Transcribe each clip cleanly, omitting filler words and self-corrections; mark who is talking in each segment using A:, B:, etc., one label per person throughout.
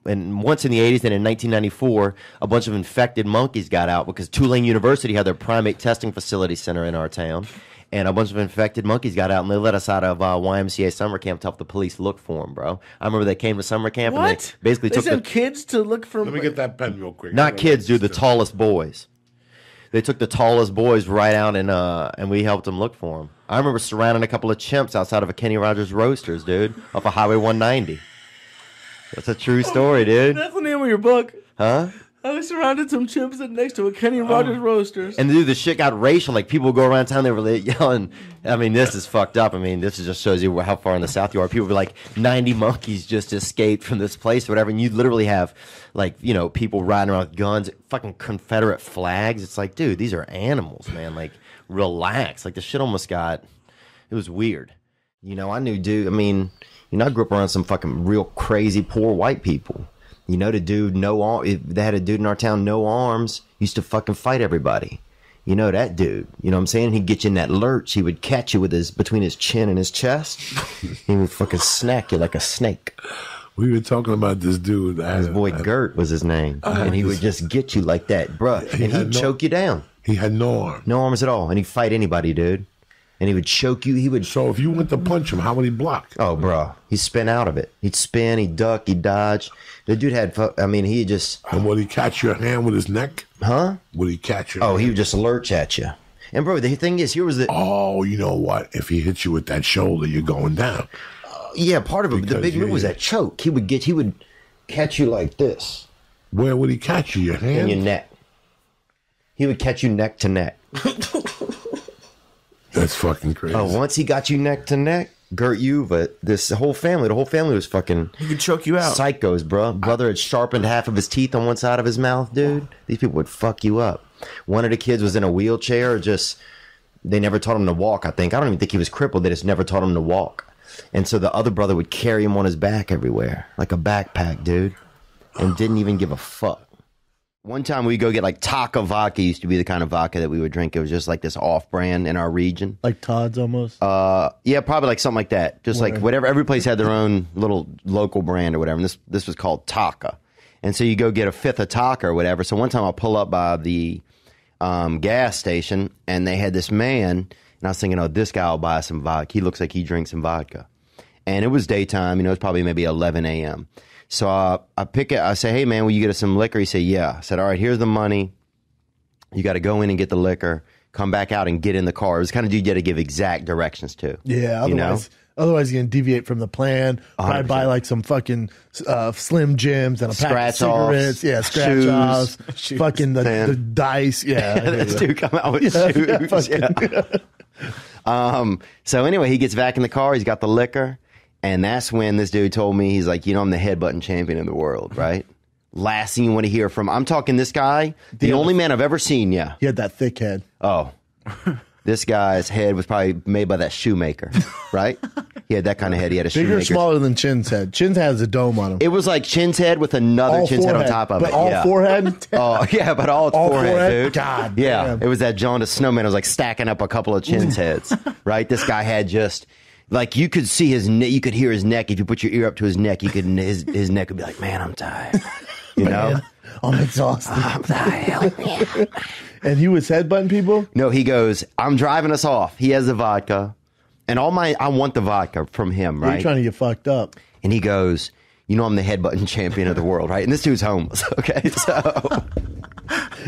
A: and once in the 80s, then in 1994, a bunch of infected monkeys got out because Tulane University had their primate testing facility center in our town. And a bunch of infected monkeys got out, and they let us out of YMCA summer camp to help the police look for them, bro. I remember they came to summer camp, and they basically took the
B: kids to look for.
C: Let me get that pen real quick.
A: Not kids, dude, the tallest boys. They took the tallest boys right out, and we helped them look for them. I remember surrounding a couple of chimps outside of a Kenny Rogers Roasters, dude, off of Highway 190. That's a true story, dude.
B: That's the name of your book.
A: Huh?
B: I was surrounded some chimps next to a Kenny Rogers Roasters.
A: And dude, the shit got racial. Like, people would go around town, they were yelling. I mean, this is fucked up. I mean, this just shows you how far in the South you are. People would be like, 90 monkeys just escaped from this place or whatever. And you'd literally have, like, you know, people riding around with guns, fucking Confederate flags. It's like, dude, these are animals, man. Like, relax. Like, the shit almost got, it was weird. You know, I knew, dude, I mean, you know, I grew up around some fucking real crazy poor white people. You know, the dude, they had a dude in our town, no arms, used to fucking fight everybody. You know that dude. You know what I'm saying? He'd get you in that lurch. He would catch you with between his chin and his chest. He would fucking snack you like a snake.
C: We were talking about this dude.
A: His boy Gert was his name. And he would just get you like that, bruh. And he'd choke you down.
C: He had no arms.
A: No arms at all. And he'd fight anybody, dude. And he would choke you. So
C: if you went to punch him, how would he block?
A: Oh, bro. He'd spin out of it. He'd spin, he'd duck, he'd dodge. The dude had, I mean, he just...
C: And would he catch your hand with his neck?
A: Huh?
C: Would he catch your
A: hand? He would just lurch at you. And, bro, the thing is, here was the...
C: Oh, you know what? If he hits you with that shoulder, you're going down.
A: Yeah, part of it. But the big move was that choke. He would catch you like this.
C: Where would he catch you? Your hand?
A: In your neck. He would catch you neck to neck.
C: That's fucking crazy.
A: Oh, once he got you neck to neck, Gert Yuva, the whole family was fucking...
B: He could choke you out.
A: Psychos, bro. Brother had sharpened half of his teeth on one side of his mouth, dude. These people would fuck you up. One of the kids was in a wheelchair, they never taught him to walk, I think. I don't even think he was crippled. They just never taught him to walk. And so the other brother would carry him on his back everywhere, like a backpack, dude. And didn't even give a fuck. One time we'd go get like Taka vodka, used to be the kind of vodka that we would drink. It was just like this off-brand in our region.
B: Like Todd's almost?
A: Yeah, probably like something like that. Just like whatever. Every place had their own little local brand or whatever. And this was called Taka. And so you go get a fifth of Taka or whatever. So one time I'll pull up by the gas station and they had this man. And I was thinking, oh, this guy will buy some vodka. He looks like he drinks some vodka. And it was daytime. You know, it was probably maybe 11 a.m. So I pick it. I say, hey, man, will you get us some liquor? He said, yeah. I said, all right, here's the money. You got to go in and get the liquor, come back out and get in the car. It was the kind of dude you got to give exact directions to.
B: Yeah, otherwise you're going to deviate from the plan. Probably
A: 100%.
B: Buy like some fucking Slim Jims and a pack of cigarettes. Yeah, scratch offs. Fucking the dice. Yeah.
A: This dude come out with shoes. So anyway, he gets back in the car. He's got the liquor. And that's when this dude told me, he's like, you know, I'm the headbutting champion of the world, right? Last thing you want to hear from, I'm talking this guy, the only man I've ever seen, yeah.
B: He had that thick head.
A: Oh. This guy's head was probably made by that shoemaker, right? He had that kind of head. He had a shoemaker.
B: Bigger, smaller than Chin's head. Chin's head has a dome on him.
A: It was like Chin's head with another Chin's head on top of it.
B: All forehead?
A: Oh, yeah, but all forehead, dude.
B: God
A: yeah,
B: damn.
A: It was that jaundice snowman. It was like stacking up a couple of Chin's heads, right? This guy had just... Like, you could see his neck, you could hear his neck. If you put your ear up to his neck, you could his neck would be like, man, I'm tired. You know?
B: I'm exhausted.
A: I'm tired.
B: And he was headbutting people?
A: No, he goes, I'm driving us off. He has the vodka. And I want the vodka from him, right?
B: You're trying to get fucked up.
A: And he goes, you know, I'm the headbutting champion of the world, right? And this dude's homeless, okay? So...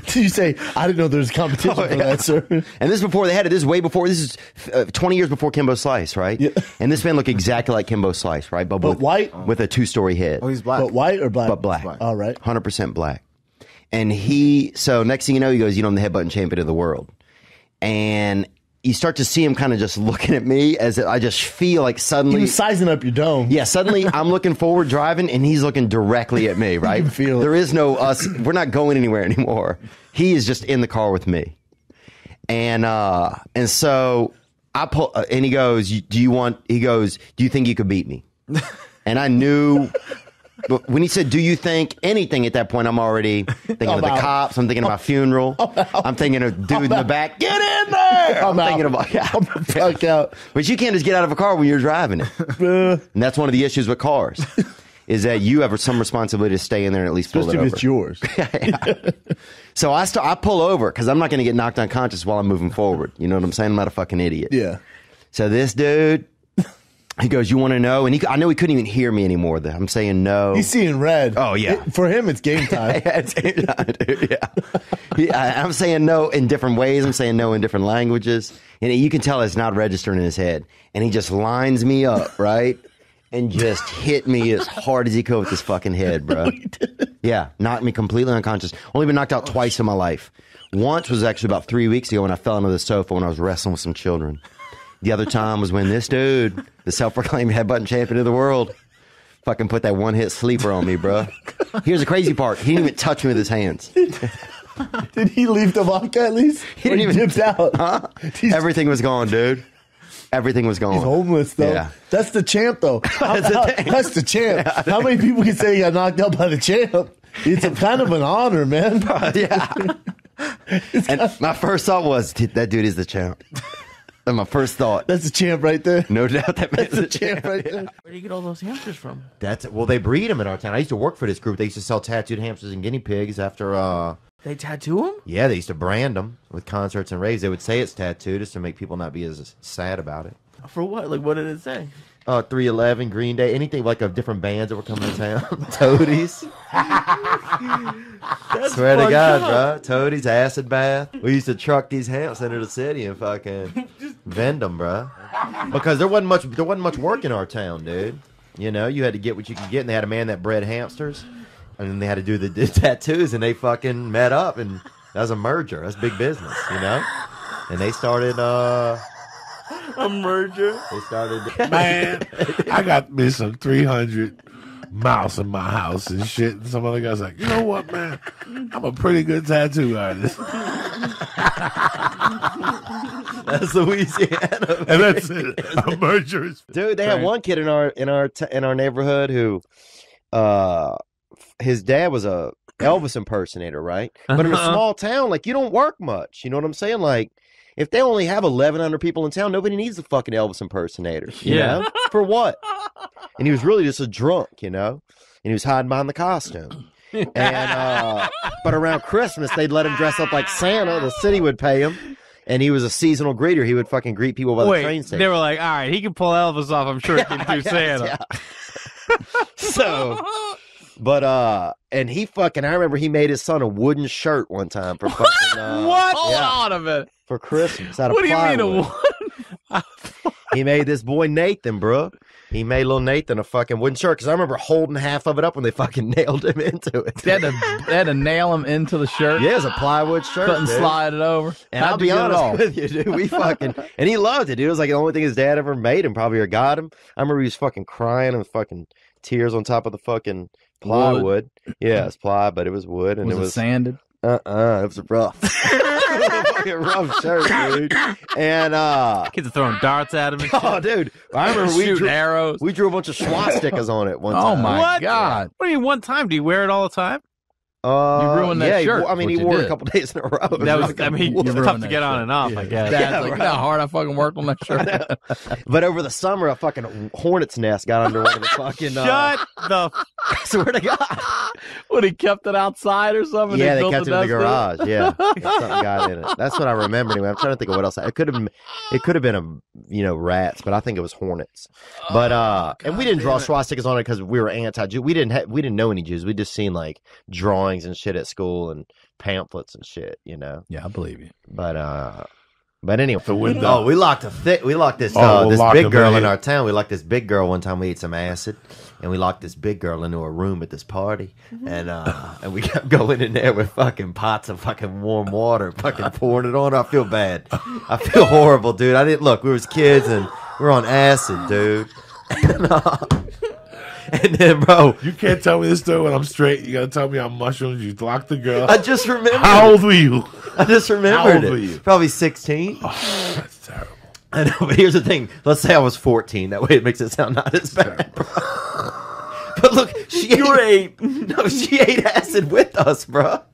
B: Did you say, I didn't know there was competition for that, sir?
A: And this is before they had it. This is way before. This is 20 years before Kimbo Slice, right? Yeah. And this man looked exactly like Kimbo Slice, right?
B: But white?
A: With a two-story head.
D: Oh, he's black.
B: But white or black?
A: But black.
B: All right.
A: 100% black. And so next thing you know, he goes, you know, I'm the headbutting champion of the world. And you start to see him kind of just looking at me as I just feel like suddenly...
B: He was sizing up your dome.
A: Yeah, suddenly I'm looking forward driving and he's looking directly at me, right?
B: You can feel it.
A: There is no us. We're not going anywhere anymore. He is just in the car with me. And so I pull, and he goes, do you think you could beat me? And I knew... But when he said, do you think anything at that point, I'm already thinking of the cops. I'm thinking of my funeral. I'm thinking of dude in the back. Get in there. I'm thinking about,
B: I'm the fuck out.
A: But you can't just get out of a car when you're driving it. And that's one of the issues with cars is that you have some responsibility to stay in there and at least pull it over.
B: Just if it's yours.
A: Yeah. So I pull over because I'm not going to get knocked unconscious while I'm moving forward. You know what I'm saying? I'm not a fucking idiot.
B: Yeah.
A: So this dude, he goes, "You want to know?" And I know he couldn't even hear me anymore. I'm saying no.
B: He's seeing red.
A: Oh yeah.
B: For him, it's game time.
A: Yeah, it's game time, dude. Yeah. I'm saying no in different ways. I'm saying no in different languages, and you can tell it's not registering in his head. And he just lines me up, right? And just hit me as hard as he could with his fucking head, bro. Yeah, knocked me completely unconscious. Only been knocked out twice in my life. Once was actually about 3 weeks ago when I fell onto the sofa when I was wrestling with some children. The other time was when this dude, the self-proclaimed headbutting champion of the world, fucking put that one-hit sleeper on me, bro. Here's the crazy part. He didn't even touch me with his hands.
B: Did he leave the vodka at least?
A: He didn't even
B: dipped out.
A: Huh? Everything was gone, dude. Everything was gone.
B: He's homeless, though. Yeah. That's the champ, though. That's the champ. Yeah, how many people can say he got knocked out by the champ? It's a kind of an honor, man.
A: Yeah. And my first thought was, that dude is the champ. And my first thought.
B: That's the champ right there.
A: No doubt that man's
B: the champ right there.
D: Where do you get all those hamsters from?
A: Well, they breed them in our town. I used to work for this group. They used to sell tattooed hamsters and guinea pigs after...
D: They tattoo them?
A: Yeah, they used to brand them with concerts and raves. They would say it's tattooed just to make people not be as sad about it.
D: For what? Like, what did it say?
A: 311, Green Day, anything like of different bands that were coming to town. Toadies. Swear to God, bro. Toadies, Acid Bath. We used to truck these hamsters into the city and fucking vend them, bro. Because there wasn't much work in our town, dude. You know, you had to get what you could get, and they had a man that bred hamsters. And then they had to do the tattoos, and they fucking met up, and that was a merger. That's big business, you know? And they started,
D: a merger?
A: They started...
C: Man, I got me some 300 mouse in my house and shit. And some other guy's like, you know what, man? I'm a pretty good tattoo artist.
A: That's Louisiana.
C: And that's it. A merger is...
A: Dude, they had one kid in our neighborhood who... his dad was a Elvis impersonator, right? But in a small town, like, you don't work much. You know what I'm saying? Like, if they only have 1,100 people in town, nobody needs a fucking Elvis impersonator. You know? For what? And he was really just a drunk, you know? And he was hiding behind the costume. And but around Christmas, they'd let him dress up like Santa. The city would pay him. And he was a seasonal greeter. He would fucking greet people by the train station.
D: They were like, all right, he can pull Elvis off. I'm sure he can do Santa.
A: Yeah. So... But, and he fucking, I remember he made his son a wooden shirt one time for fucking,
D: what? Hold on a minute.
A: For Christmas. Out of
D: what do you
A: plywood.
D: mean a wooden?
A: He made this boy Nathan, bro. He made little Nathan a fucking wooden shirt, because I remember holding half of it up when they fucking nailed him into it.
D: They had to nail him into the shirt?
A: Yeah, it was a plywood shirt.
D: Couldn't slide it over.
A: And I'll be honest with you, dude. We fucking, and he loved it, dude. It was like the only thing his dad ever made him, probably, or got him. I remember he was fucking crying and fucking tears on top of the fucking plywood. Yeah, it's ply, but it was wood, and
D: was
A: it was
D: sanded.
A: It was rough. Fucking rough shirt, dude. And
D: kids are throwing darts at him. And shit.
A: Oh, dude, I remember we drew
D: arrows.
A: We drew a bunch of swastikas on it one time.
D: Oh my God! What do you mean one time? Do you wear it all the time? You ruined that shirt.
A: He wore it a couple days in a row.
D: That was, it's tough to get on and off, I guess.
B: Dad's like, you know how hard I fucking worked on that shirt.
A: But over the summer, a fucking hornet's nest got under one of the fucking...
D: Shut the...
A: I swear to God.
D: What, he kept it outside or something?
A: Yeah, they kept it in the garage. Yeah. Something got in it. That's what I remember anyway. I'm trying to think of what else. It could have been rats, but I think it was hornets. But and we didn't draw swastikas on it because we were anti-Jew. We didn't know any Jews. We just seen like drawings and shit at school and pamphlets and shit, you know.
B: Yeah, I believe you.
A: But anyway, we locked this big girl in our town. We locked this big girl one time. We ate some acid, and we locked this big girl into a room at this party, and we kept going in there with fucking pots of fucking warm water, fucking pouring it on her. I feel bad. I feel horrible, dude. I didn't look. We was kids and we were on acid, dude. And then, bro,
C: you can't tell me this story when I'm straight. You gotta tell me on mushrooms. You locked the girl.
A: I just remember.
C: How old were you?
A: I just remembered
C: How old were you?
A: Probably 16.
C: Oh, that's terrible.
A: I know, but here's the thing. Let's say I was 14. That way it makes it sound not as bad, bro. But look, you were 8. No, she ate acid with us, bro.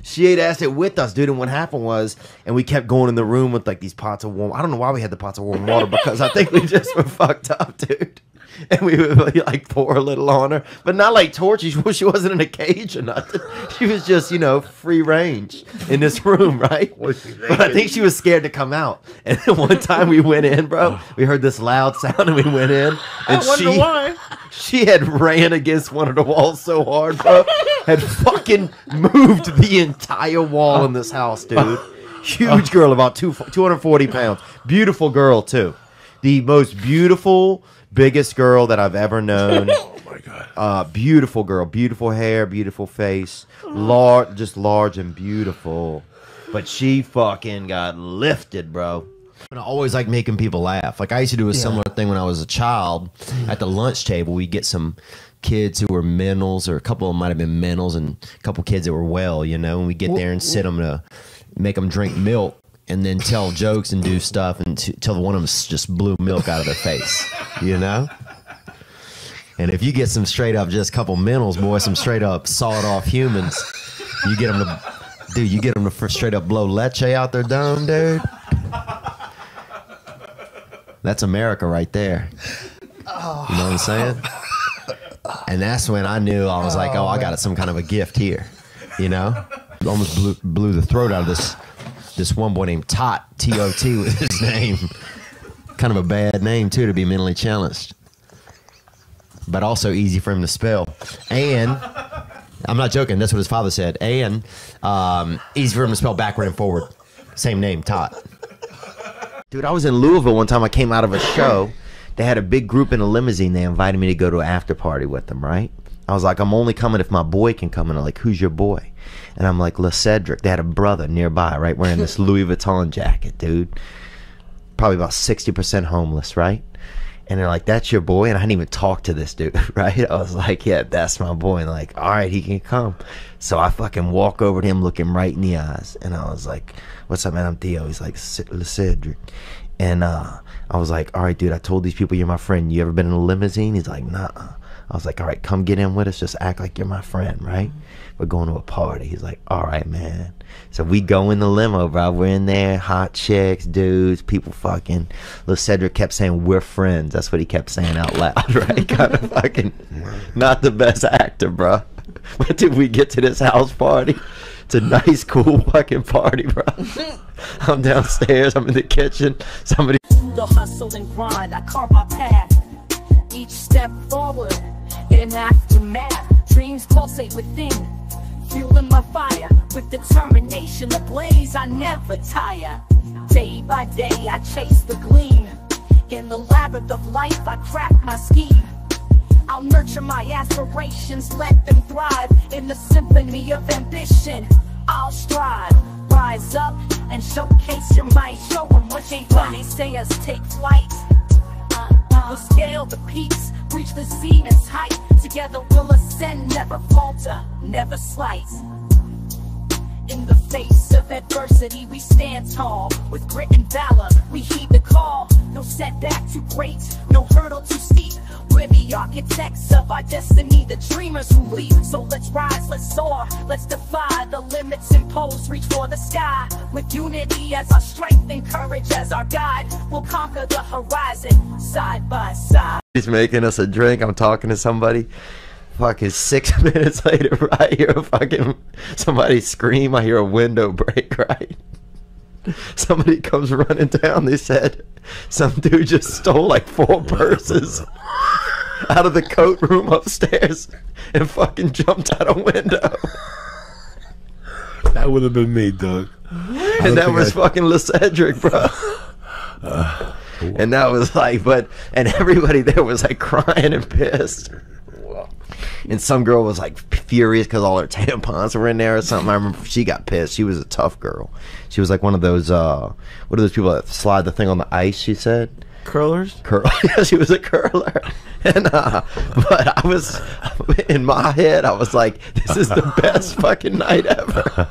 A: She ate acid with us, dude. And what happened was, and we kept going in the room with like these pots of warm. I don't know why we had the pots of warm water, because I think we just were fucked up, dude. and we would like pour a little on her, but not like torture. She wasn't in a cage or nothing. She was just, you know, free range in this room, right? But I think she was scared to come out. And then one time we went in, bro. We heard this loud sound, and we went in, and
D: I wonder why.
A: She had ran against one of the walls so hard, bro. Had fucking moved the entire wall in this house, dude. Huge girl, about 240 pounds. Beautiful girl, too. The most beautiful, biggest girl that I've ever known.
C: Oh, my God.
A: Beautiful girl. Beautiful hair, beautiful face. Just large and beautiful. But she fucking got lifted, bro. And I always like making people laugh. Like I used to do a similar thing when I was a child. At the lunch table, we'd get some kids who were mentals, or a couple of them might have been mentals, and a couple kids that were well, you know, and we get there and sit them to make them drink milk and then tell jokes and do stuff until one of them just blew milk out of their face, you know? And if you get some straight up just couple mentals, boy, some straight up sawed off humans, you get them to, dude, you get them to straight up blow leche out their dome, dude. That's America right there. You know what I'm saying? And that's when I knew, I was like, oh, I got some kind of a gift here. You know? Almost blew the throat out of this one boy named Tot. T-O-T was his name. Kind of a bad name, too, to be mentally challenged. But also easy for him to spell. And, I'm not joking, that's what his father said. And easy for him to spell backward and forward. Same name, Tot. Dude, I was in Louisville one time. I came out of a show. They had a big group in a limousine. They invited me to go to an after party with them, right? I was like, I'm only coming if my boy can come. And they're like, who's your boy? And I'm like, Cedric. They had a brother nearby, right, wearing this Louis Vuitton jacket, dude. Probably about 60% homeless, right? And they're like, that's your boy? And I hadn't even talked to this dude, right? I was like, yeah, that's my boy. And like, all right, he can come. So I fucking walk over to him, looking right in the eyes. And I was like, what's up, man? I'm Theo. He's like, Cedric. And I was like, all right, dude, I told these people you're my friend. You ever been in a limousine? He's like, nah. I was like, all right, come get in with us. Just act like you're my friend, right? We're going to a party. He's like, all right, man. So we go in the limo, bro. We're in there, hot chicks, dudes, people fucking. Little Cedric kept saying, we're friends. That's what he kept saying out loud, right? Kind of fucking not the best actor, bro. But did we get to this house party? It's a nice, cool fucking party, bro. I'm downstairs. I'm in the kitchen. Somebody.
E: The hustle and grind. I carve my path. Each step forward in aftermath. Dreams pulsate within. Fueling my fire with determination ablaze. I never tire. Day by day, I chase the gleam. In the labyrinth of life, I craft my scheme. I'll nurture my aspirations, let them thrive in the symphony of ambition. I'll strive, rise up and showcase your might. Show them what they want. They say us take flight. We'll scale the peaks, reach the zenith's height. Together we'll ascend, never falter, never slight. In the face of adversity, we stand tall. With grit and valor, we heed the call. No setback too great, no hurdle too steep. We're the architects of our destiny, the dreamers who lead. So let's rise, let's soar, let's defy the limits imposed. Reach for the sky, with unity as our strength and courage as our guide. We'll conquer the horizon, side by side.
A: He's making us a drink. I'm talking to somebody. Fucking 6 minutes later, I hear a fucking somebody scream. I hear a window break, right? Somebody comes running down. They said some dude just stole like 4 purses out of the coat room upstairs and fucking jumped out a window.
C: That would have been me, Doug.
A: And that was fucking Cedric, bro. And that was like, and everybody there was like crying and pissed. And some girl was like furious because all her tampons were in there or something. I remember she got pissed. She was a tough girl. She was like one of those, what are those people that slide the thing on the ice, she said?
D: Curlers?
A: Yeah, she was a curler. And, but I was, in my head, I was like, this is the best fucking night ever.